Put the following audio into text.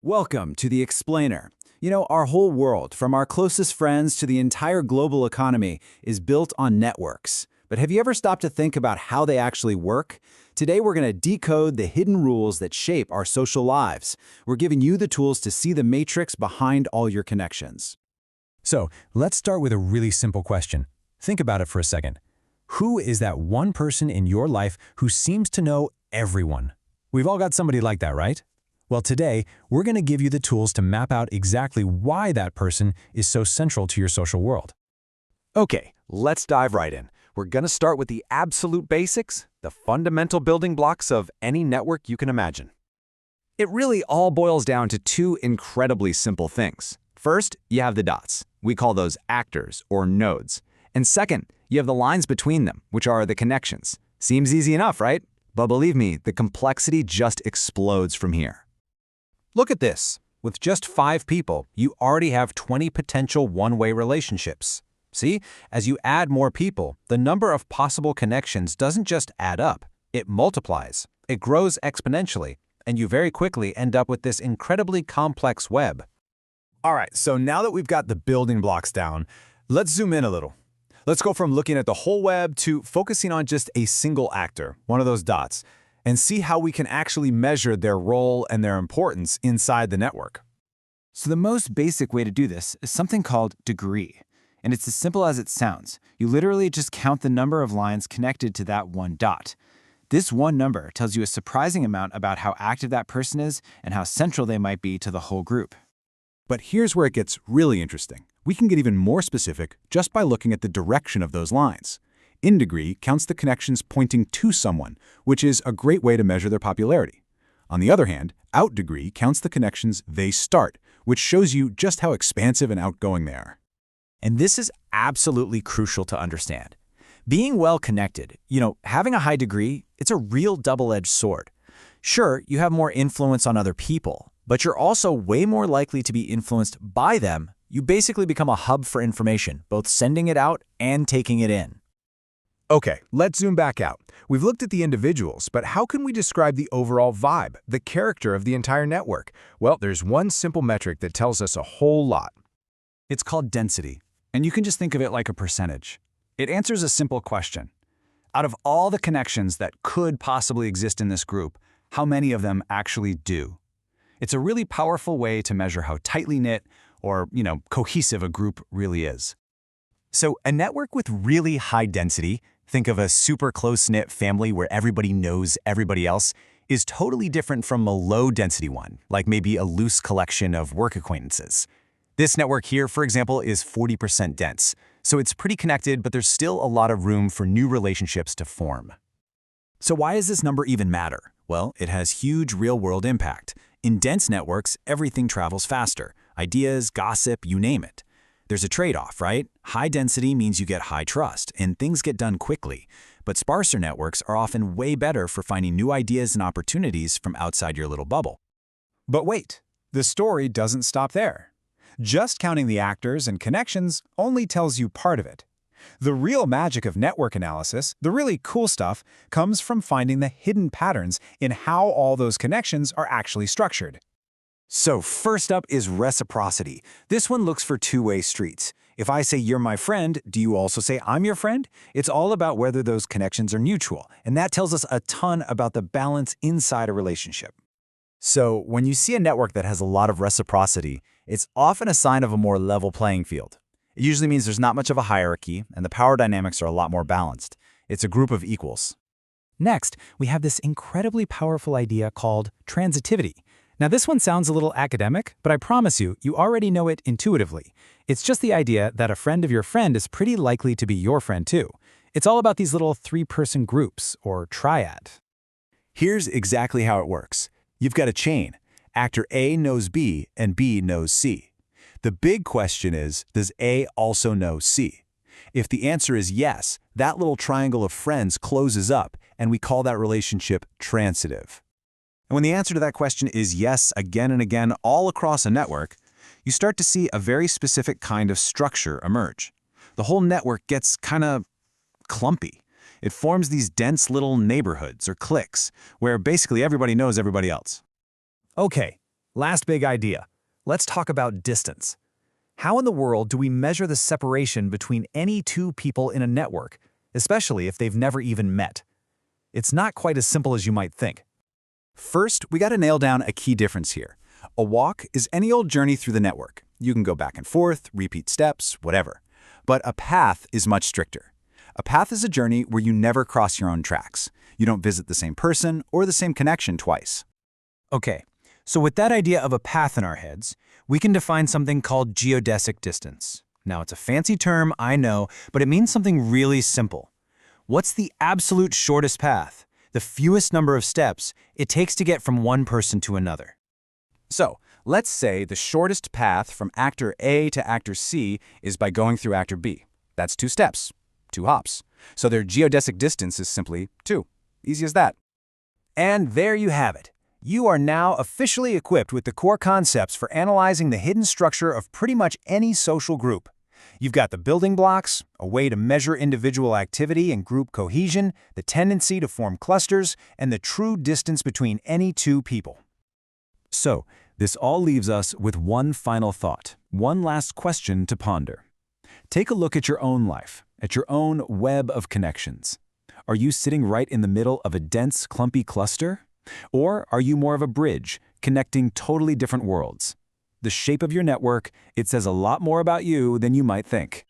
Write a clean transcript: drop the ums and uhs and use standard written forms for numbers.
Welcome to The Explainer. You know, our whole world, from our closest friends to the entire global economy, is built on networks. But have you ever stopped to think about how they actually work? Today, we're going to decode the hidden rules that shape our social lives. We're giving you the tools to see the matrix behind all your connections. So, let's start with a really simple question. Think about it for a second. Who is that one person in your life who seems to know everyone? We've all got somebody like that, right? Well, today, we're going to give you the tools to map out exactly why that person is so central to your social world. Okay, let's dive right in. We're going to start with the absolute basics, the fundamental building blocks of any network you can imagine. It really all boils down to two incredibly simple things. First, you have the dots. We call those actors or nodes. And second, you have the lines between them, which are the connections. Seems easy enough, right? But believe me, the complexity just explodes from here. Look at this. With just 5 people, you already have 20 potential one-way relationships. See, as you add more people, the number of possible connections doesn't just add up, it multiplies. It grows exponentially, and you very quickly end up with this incredibly complex web. All right, so now that we've got the building blocks down, let's zoom in a little. Let's go from looking at the whole web to focusing on just a single actor, one of those dots, and see how we can actually measure their role and their importance inside the network. So the most basic way to do this is something called degree. And it's as simple as it sounds. You literally just count the number of lines connected to that one dot. This one number tells you a surprising amount about how active that person is and how central they might be to the whole group. But here's where it gets really interesting. We can get even more specific just by looking at the direction of those lines. In degree counts the connections pointing to someone, which is a great way to measure their popularity. On the other hand, out degree counts the connections they start, which shows you just how expansive and outgoing they are. And this is absolutely crucial to understand. Being well connected, having a high degree, it's a real double-edged sword. Sure, you have more influence on other people, but you're also way more likely to be influenced by them. You basically become a hub for information, both sending it out and taking it in. Okay, let's zoom back out. We've looked at the individuals, but how can we describe the overall vibe, the character of the entire network? Well, there's one simple metric that tells us a whole lot. It's called density, and you can just think of it like a percentage. It answers a simple question. Out of all the connections that could possibly exist in this group, how many of them actually do? It's a really powerful way to measure how tightly knit or, cohesive a group really is. So a network with really high density, think of a super close-knit family where everybody knows everybody else, is totally different from a low-density one, like maybe a loose collection of work acquaintances. This network here, for example, is 40% dense, so it's pretty connected, but there's still a lot of room for new relationships to form. So why does this number even matter? Well, it has huge real-world impact. In dense networks, everything travels faster. Ideas, gossip, you name it. There's a trade-off, right? High density means you get high trust, and things get done quickly. But sparser networks are often way better for finding new ideas and opportunities from outside your little bubble. But wait, the story doesn't stop there. Just counting the actors and connections only tells you part of it. The real magic of network analysis, the really cool stuff, comes from finding the hidden patterns in how all those connections are actually structured. So first up is reciprocity. This one looks for two-way streets. If I say you're my friend, do you also say I'm your friend? It's all about whether those connections are mutual, and that tells us a ton about the balance inside a relationship. So when you see a network that has a lot of reciprocity, it's often a sign of a more level playing field. It usually means there's not much of a hierarchy, and the power dynamics are a lot more balanced. It's a group of equals. Next, we have this incredibly powerful idea called transitivity. Now, this one sounds a little academic, but I promise you, you already know it intuitively. It's just the idea that a friend of your friend is pretty likely to be your friend too. It's all about these little 3-person groups, or triad. Here's exactly how it works. You've got a chain. Actor A knows B, and B knows C. The big question is, does A also know C? If the answer is yes, that little triangle of friends closes up, and we call that relationship transitive. And when the answer to that question is yes again and again all across a network, you start to see a very specific kind of structure emerge. The whole network gets kind of clumpy. It forms these dense little neighborhoods or cliques where basically everybody knows everybody else. Okay, Last big idea. Let's talk about distance. How in the world do we measure the separation between any two people in a network, especially if they've never even met? It's not quite as simple as you might think. First, we got to nail down a key difference here. A walk is any old journey through the network. You can go back and forth, repeat steps, whatever. But a path is much stricter. A path is a journey where you never cross your own tracks. You don't visit the same person or the same connection twice. Okay, so with that idea of a path in our heads, we can define something called geodesic distance. Now, it's a fancy term, I know, but it means something really simple. What's the absolute shortest path, the fewest number of steps it takes to get from one person to another? So, let's say the shortest path from actor A to actor C is by going through actor B. That's 2 steps, 2 hops. So their geodesic distance is simply 2. Easy as that. And there you have it. You are now officially equipped with the core concepts for analyzing the hidden structure of pretty much any social group. You've got the building blocks, a way to measure individual activity and group cohesion, the tendency to form clusters, and the true distance between any two people. So, this all leaves us with one final thought, one last question to ponder. Take a look at your own life, at your own web of connections. Are you sitting right in the middle of a dense, clumpy cluster? Or are you more of a bridge, connecting totally different worlds? The shape of your network, it says a lot more about you than you might think.